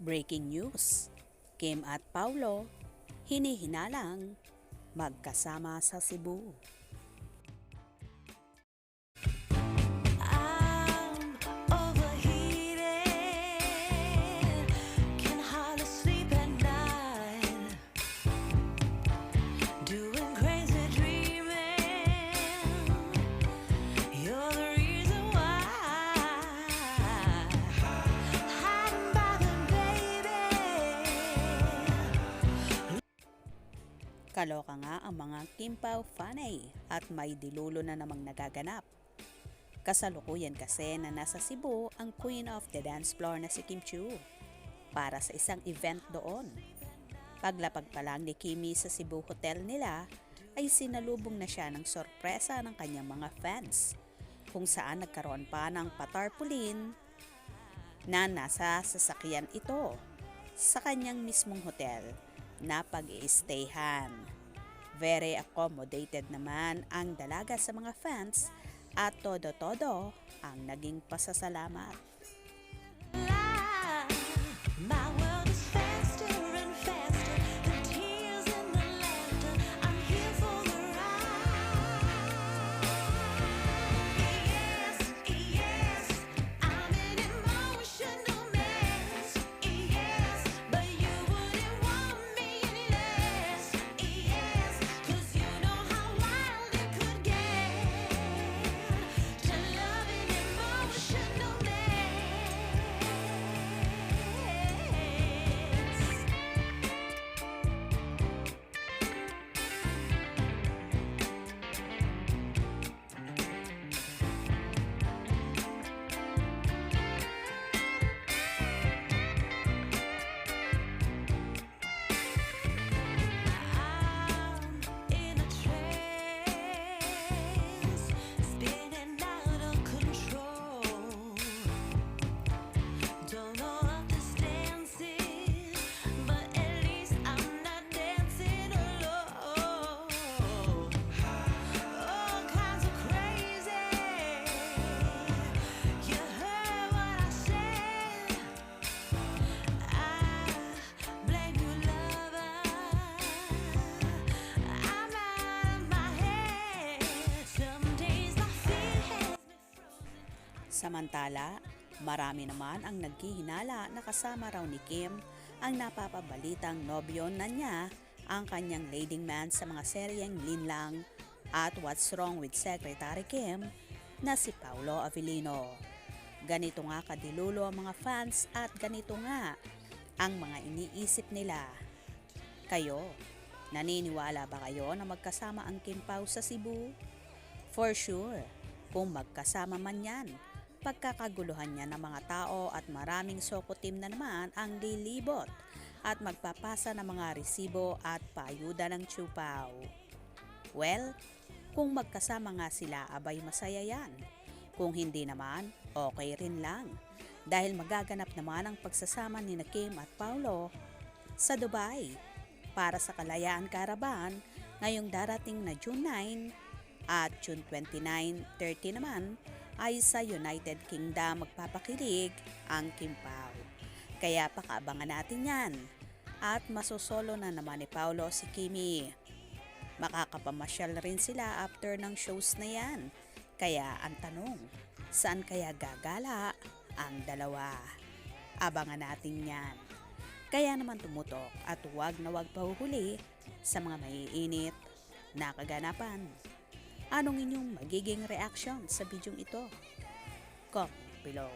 Breaking news, Kim at Paulo, hinihinalang magkasama sa Cebu. Kaloka nga ang mga Kim Pao fanay at may dilulo na namang nagaganap. Kasalukuyan kasi na nasa Cebu ang Queen of the Dance Floor na si Kim Chiu para sa isang event doon. Paglapag pa lang ni Kimmy sa Cebu hotel nila ay sinalubong na siya ng sorpresa ng kanyang mga fans kung saan nagkaroon pa ng patarpulin na nasa sasakyan ito sa kanyang mismong hotel na pag-i-stayhan. Very accommodated naman ang dalaga sa mga fans at todo-todo ang naging pasasalamat. Samantala, marami naman ang naghihinala na kasama raw ni Kim ang napapabalitang nobyo na niya ang kanyang leading man sa mga seryeng Linlang at What's Wrong with Secretary Kim na si Paulo Avellino. Ganito nga kadilulo ang mga fans at ganito nga ang mga iniisip nila. Kayo, naniniwala ba kayo na magkasama ang Kim Pao sa Cebu? For sure, kung magkasama man yan, pagkakaguluhan niya ng mga tao at maraming sokotim na naman ang lilibot at magpapasa ng mga resibo at paayuda ng Chupao. Well, kung magkasama nga sila abay masaya yan. Kung hindi naman, okay rin lang. Dahil magaganap naman ang pagsasama ni Kim at Paulo sa Dubai para sa Kalayaan Caravan ngayong darating na June 9 at June 29-30 naman ay sa United Kingdom magpapakilig ang Kim Pao. Kaya pakaabangan natin yan. At masosolo na naman ni Paulo si Kimmy. Makakapamasyal rin sila after ng shows na yan. Kaya ang tanong, saan kaya gagala ang dalawa? Abangan natin yan. Kaya naman tumutok at huwag na huwag pahuhuli sa mga maiinit na kaganapan. Anong inyong magiging reaction sa bidyong ito? Comment below.